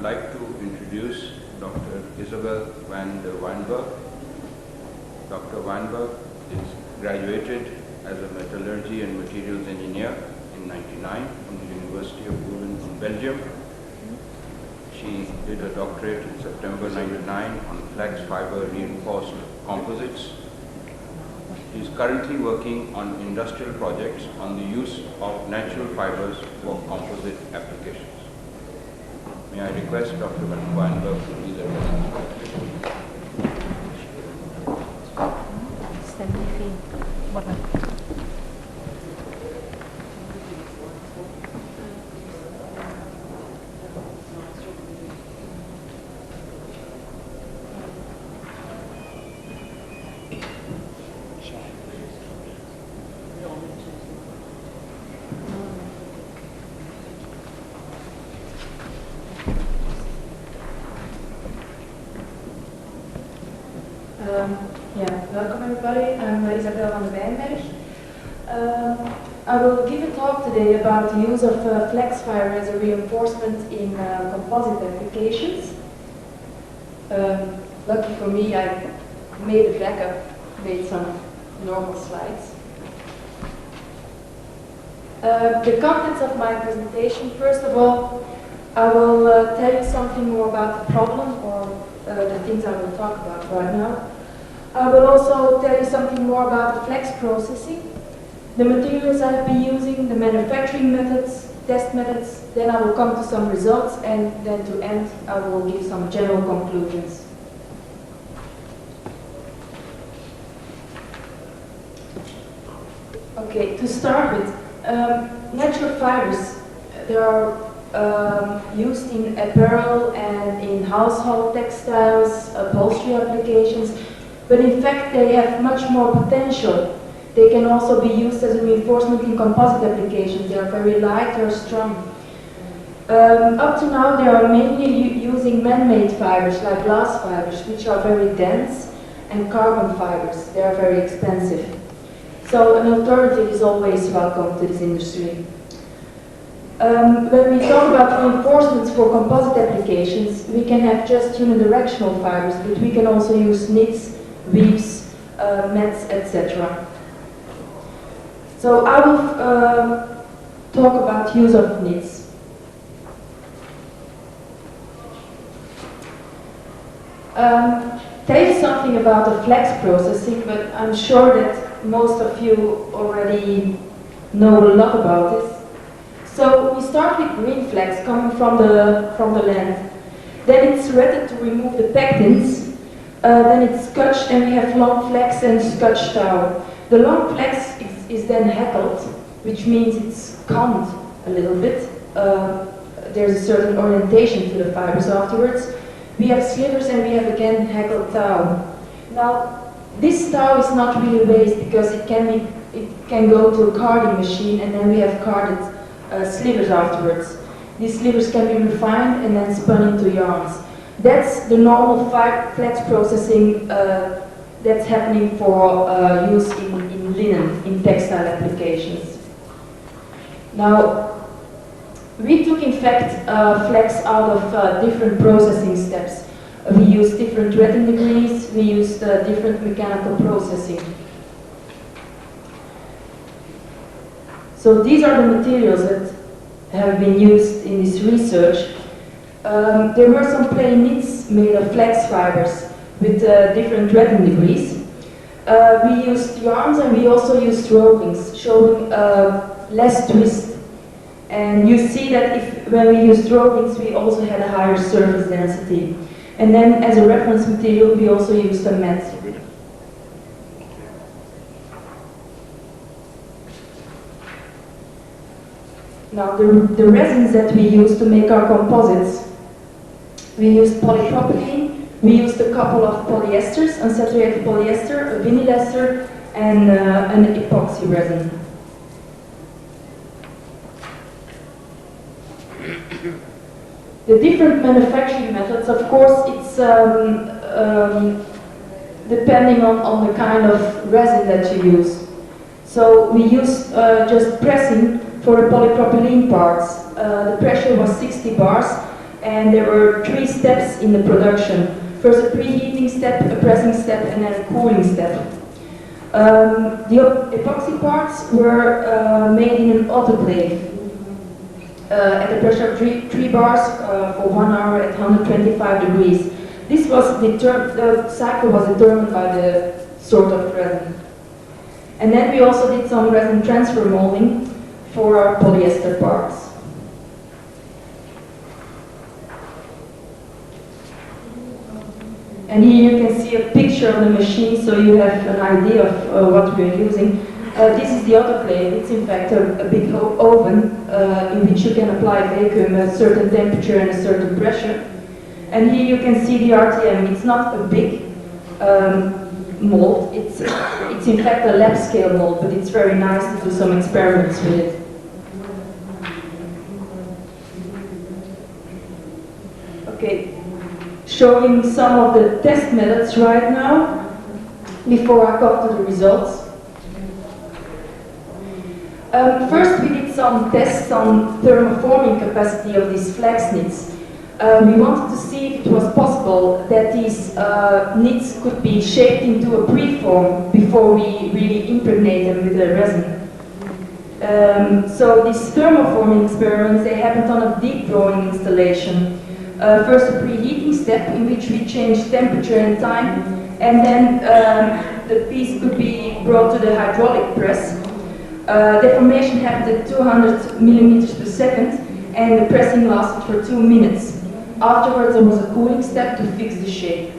would like to introduce Dr. Isabel van der Weyenberg. Dr. Weyenberg is graduated as a metallurgy and materials engineer in '99 from the University of Leuven in Belgium. She did a doctorate in September '99 on Flax fiber reinforced composites. She is currently working on industrial projects on the use of natural fibers for composite applications. May I request Dr. Weyenberg to please address this Welcome everybody. I'm Isabel van der Weyenberg. I will give a talk today about the use of flax fiber as a reinforcement in composite applications. Lucky for me, I made a backup, made some normal slides. The contents of my presentation, first of all, I will tell you something more about the problem or the things I will talk about right now. I will also tell you something more about the flax processing, the materials I've been using, the manufacturing methods, test methods, then I will come to some results, and then to end I will give some general conclusions. Okay, to start with, natural fibers, they are used in apparel and in household textiles, upholstery applications. But in fact, they have much more potential. They can also be used as a reinforcement in composite applications. They are very light or strong. Up to now, they are mainly using man-made fibers, like glass fibers, which are very dense, and carbon fibers. They are very expensive. So an alternative is always welcome to this industry. When we talk about reinforcements for composite applications, we can have just unidirectional fibers, but we can also use knits, weaves, mats, etc. So I will talk about use of knits. Tell you something about the flax processing, but I'm sure that most of you already know a lot about this. So we start with green flax coming from the land. Then it's retted to remove the pectins. Then it's scotched, and we have long flax and scotch tow. The long flax is then heckled, which means it's combed a little bit. There's a certain orientation to the fibers afterwards. We have slivers, and we have again heckled tow. Now, this tow is not really waste because it can go to a carding machine, and then we have carded slivers afterwards. These slivers can be refined and then spun into yarns. That's the normal flax processing that's happening for use in linen, in textile applications. Now, we took in fact flax out of different processing steps. We used different retting degrees, we used different mechanical processing. So these are the materials that have been used in this research. There were some plain knits made of flax fibers with different retting degrees. We used yarns, and we also used rovings, showing less twist. And you see that when we used rovings, we also had a higher surface density. And then as a reference material, we also used a mat. Now, the resins that we use to make our composites, we used polypropylene, we used a couple of polyesters, unsaturated polyester, a vinyl ester, and an epoxy resin. The different manufacturing methods, of course, it's depending on the kind of resin that you use. So we use just pressing for the polypropylene parts. The pressure was 60 bars. And there were 3 steps in the production. First a preheating step, a pressing step, and then a cooling step. The epoxy parts were made in an autoclave at a pressure of 3 bars for 1 hour at 125 degrees. This was the cycle was determined by the sort of resin. And then we also did some resin transfer molding for our polyester parts. And here you can see a picture of the machine, so you have an idea of what we're using. This is the autoclave. It's in fact a big oven in which you can apply vacuum at a certain temperature and a certain pressure. And here you can see the RTM. It's not a big mold. It's in fact a lab scale mold, but it's very nice to do some experiments with it. Okay, showing some of the test methods right now before I come to the results. First, we did some tests on thermoforming capacity of these flax knits. We wanted to see if it was possible that these knits could be shaped into a preform before we really impregnate them with the resin. So these thermoforming experiments, they happened on a deep drawing installation. First a preheating step in which we changed temperature and time, and then the piece could be brought to the hydraulic press. Deformation happened at 200 millimeters per second, and the pressing lasted for 2 minutes. Afterwards, there was a cooling step to fix the shape.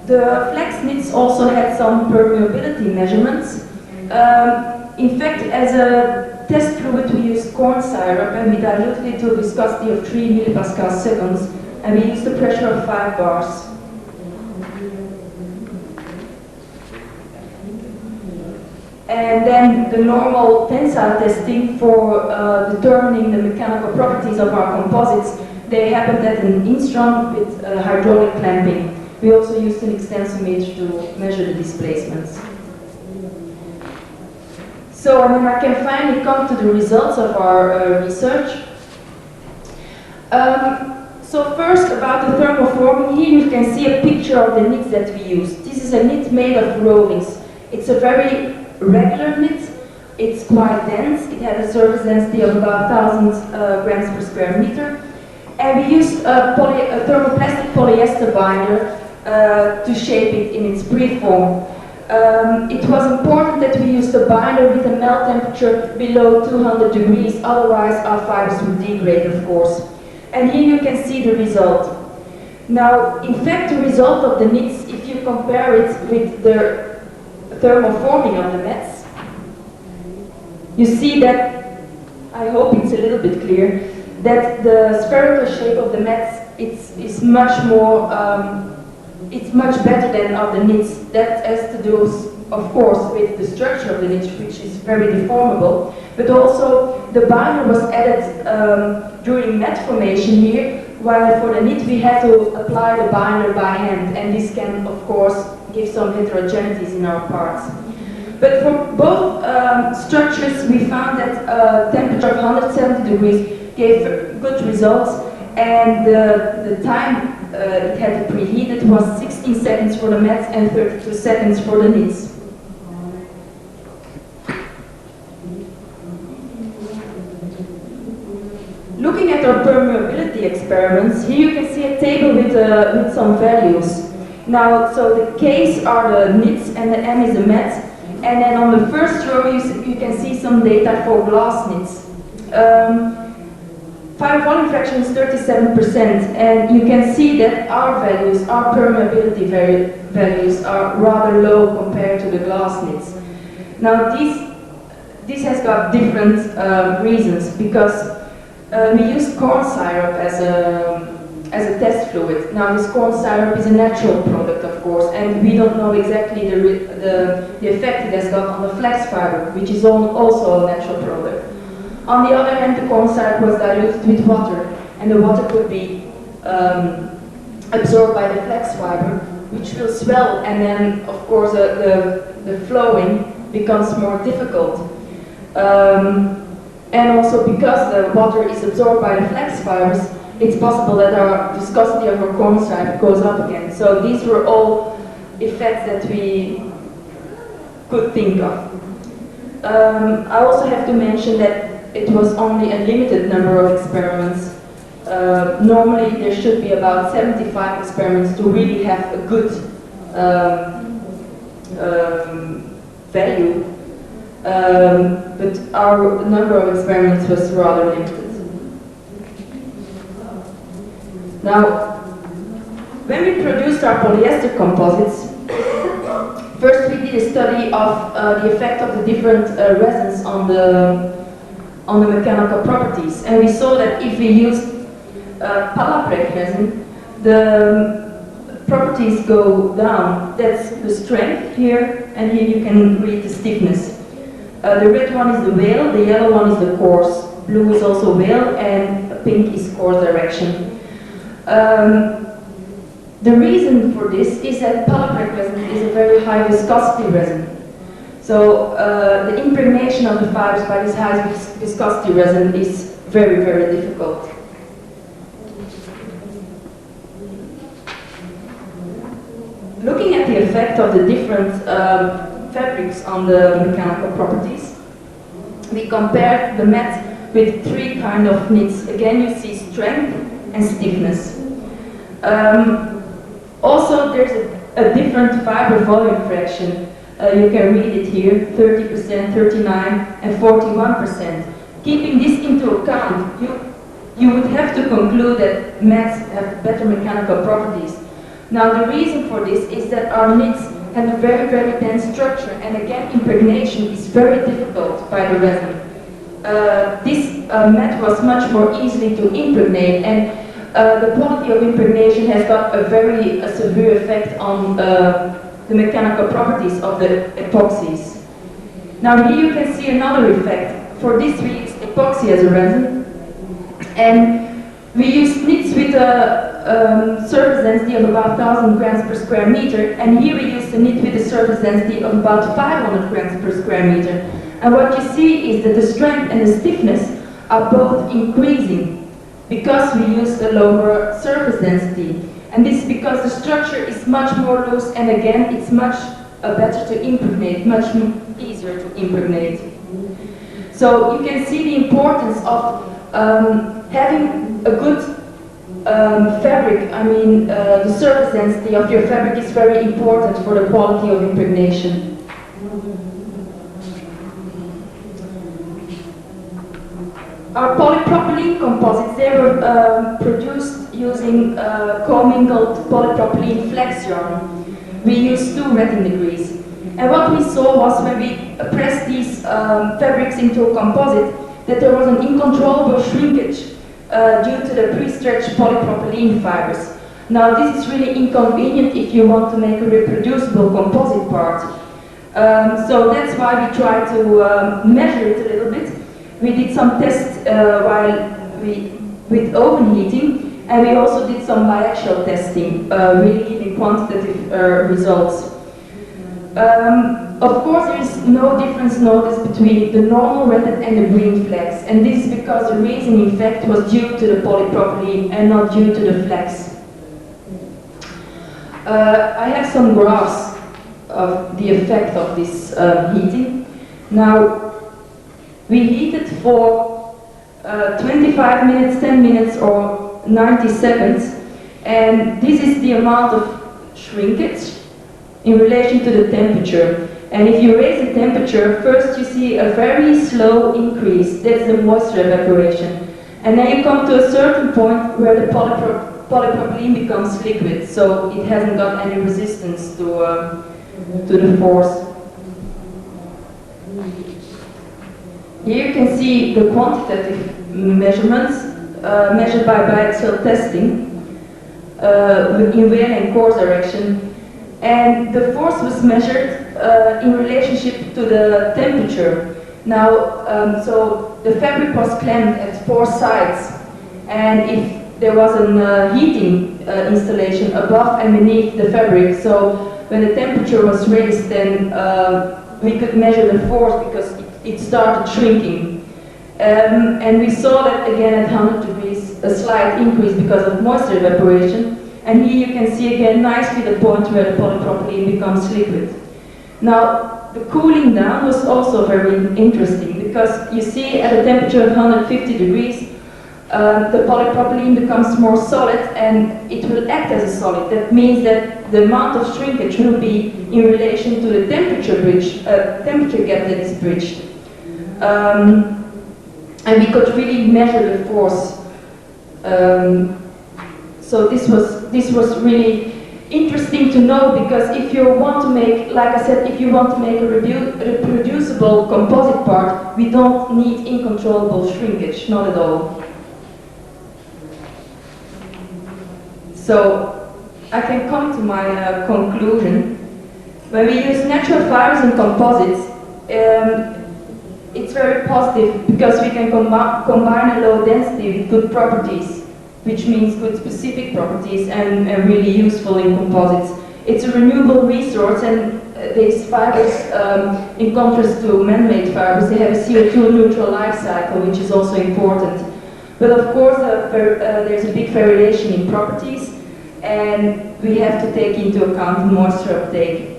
The flax knits also had some permeability measurements. In fact, as a test fluid, we used corn syrup and we diluted it to a viscosity of 3 millipascal seconds, and we used a pressure of 5 bars. And then the normal tensile testing for determining the mechanical properties of our composites, they happened at an instron with hydraulic clamping. We also used an extensometer to measure the displacements. So, and then I can finally come to the results of our research. So first, about the thermoforming, here you can see a picture of the knits that we used. This is a knit made of rollings. It's a very regular knit. It's quite dense. It had a surface density of about 1,000 grams per square meter. And we used a thermoplastic polyester binder to shape it in its preform. It was important that we used a binder with a melt temperature below 200 degrees, otherwise our fibers would degrade, of course. And here you can see the result. Now, in fact, the result of the knits, if you compare it with the thermoforming of the mats, you see that, I hope it's a little bit clear, that the spherical shape of the mats is much more, it's much better than of the knits. That has to do, of course, with the structure of the knit, which is very deformable, but also the binder was added during mat formation here, while for the knit we had to apply the binder by hand, and this can, of course, give some heterogeneities in our parts. But for both structures, we found that a temperature of 170 degrees gave good results, and the time it had to preheat it was 16 seconds for the mats and 32 seconds for the knits. Looking at our permeability experiments, here you can see a table with some values. Now, so the K's are the knits and the M is the mat. And then on the first row you can see some data for glass knits. Fibre volume fraction is 37%, and you can see that our values, our permeability values are rather low compared to the glass knits. Now this has got different reasons, because we used corn syrup as a test fluid. Now this corn syrup is a natural product, of course, and we don't know exactly the effect it has got on the flax fiber, which is also a natural product. On the other hand, the corn syrup was diluted with water, and the water could be absorbed by the flax fiber, which will swell, and then, of course, the flowing becomes more difficult. And also because the water is absorbed by the flax fibers, it's possible that our viscosity of our corn syrup goes up again. So these were all effects that we could think of. I also have to mention that it was only a limited number of experiments. Normally there should be about 75 experiments to really have a good value. But our number of experiments was rather limited. Now, when we produced our polyester composites, first we did a study of the effect of the different resins on the mechanical properties, and we saw that if we used pulp resin, the properties go down. That's the strength here, and here you can read the stiffness. The red one is the wale, the yellow one is the coarse, blue is also wale, and pink is coarse direction. The reason for this is that pulp resin is a very high viscosity resin. So the impregnation of the fibers by this high viscosity resin is very, very difficult. Looking at the effect of the different fabrics on the mechanical properties, we compared the mat with three kinds of knits. Again, you see strength and stiffness. Also, there's a different fiber volume fraction. You can read it here, 30%, 39%, and 41%. Keeping this into account, you would have to conclude that mats have better mechanical properties. Now, the reason for this is that our knits have a very, very dense structure, and again, impregnation is very difficult by the resin. This mat was much more easily to impregnate, and the quality of impregnation has got a very severe effect on the mechanical properties of the epoxies. Now here you can see another effect. For this we used epoxy as a resin, and we used knits with a surface density of about 1,000 grams per square meter, and here we used a knit with a surface density of about 500 grams per square meter. And what you see is that the strength and the stiffness are both increasing because we use a lower surface density. And this is because the structure is much more loose, and again, it's much better to impregnate, much easier to impregnate. So you can see the importance of having a good fabric. I mean, the surface density of your fabric is very important for the quality of impregnation. Our polypropylene composites, they were produced using commingled polypropylene flax yarn. We used 2 retting degrees. And what we saw was when we pressed these fabrics into a composite, that there was an uncontrollable shrinkage due to the pre-stretched polypropylene fibers. Now this is really inconvenient if you want to make a reproducible composite part. So that's why we tried to measure it a little bit. We did some tests with oven heating, and we also did some biaxial testing, really giving quantitative results. Of course, there is no difference noticed between the normal retted and the green flax, and this is because the resin effect was due to the polypropylene and not due to the flax. I have some graphs of the effect of this heating. Now, we heated for 25 minutes, 10 minutes, or 90 seconds, and this is the amount of shrinkage in relation to the temperature. And if you raise the temperature, first you see a very slow increase, that's the moisture evaporation. And then you come to a certain point where the polypropylene becomes liquid, so it hasn't got any resistance to the force. Here you can see the quantitative measurements measured by biaxial testing in wale and coarse direction. And the force was measured in relationship to the temperature. Now, so the fabric was clamped at 4 sides, and if there was a heating installation above and beneath the fabric, so when the temperature was raised, then we could measure the force because it started shrinking. And we saw that again at 100 degrees, a slight increase because of moisture evaporation. And here you can see again nicely the point where the polypropylene becomes liquid. Now, the cooling down was also very interesting because you see at a temperature of 150 degrees, the polypropylene becomes more solid and it will act as a solid. That means that the amount of shrinkage will be in relation to the temperature gap that is bridged. And we could really measure the force. So this was really interesting to know, because if you want to make, like I said, if you want to make a reproducible composite part, we don't need uncontrollable shrinkage, not at all. So I can come to my conclusion. When we use natural fibers in composites, it's very positive because we can combine a low density with good properties, which means good specific properties and really useful in composites. It's a renewable resource, and these fibers, in contrast to man-made fibers, they have a CO2 neutral life cycle, which is also important. But of course, there's a big variation in properties, and we have to take into account moisture uptake.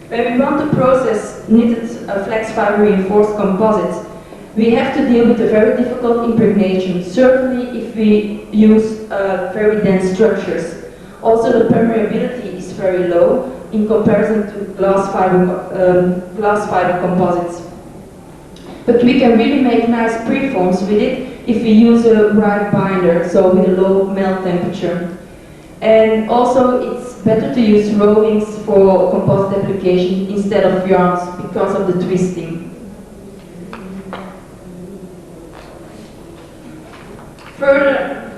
When we want to process knitted flax fiber reinforced composites, we have to deal with a very difficult impregnation, certainly if we use very dense structures. Also, the permeability is very low in comparison to glass fiber composites. But we can really make nice preforms with it if we use a right binder, so with a low melt temperature. And also, it's better to use rovings for composite application instead of yarns because of the twisting. Further,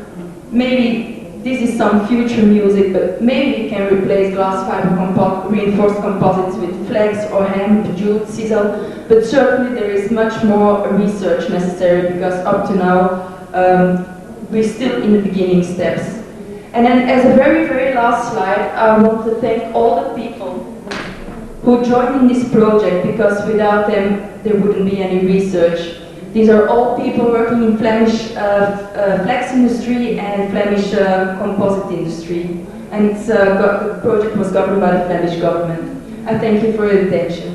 maybe this is some future music, but maybe we can replace glass fiber reinforced composites with flax or hemp, jute, sisal, but certainly there is much more research necessary because up to now we're still in the beginning steps. And then as a very, very last slide, I want to thank all the people who joined in this project, because without them there wouldn't be any research. These are all people working in Flemish flax industry and Flemish composite industry. And the project was governed by the Flemish government. I thank you for your attention.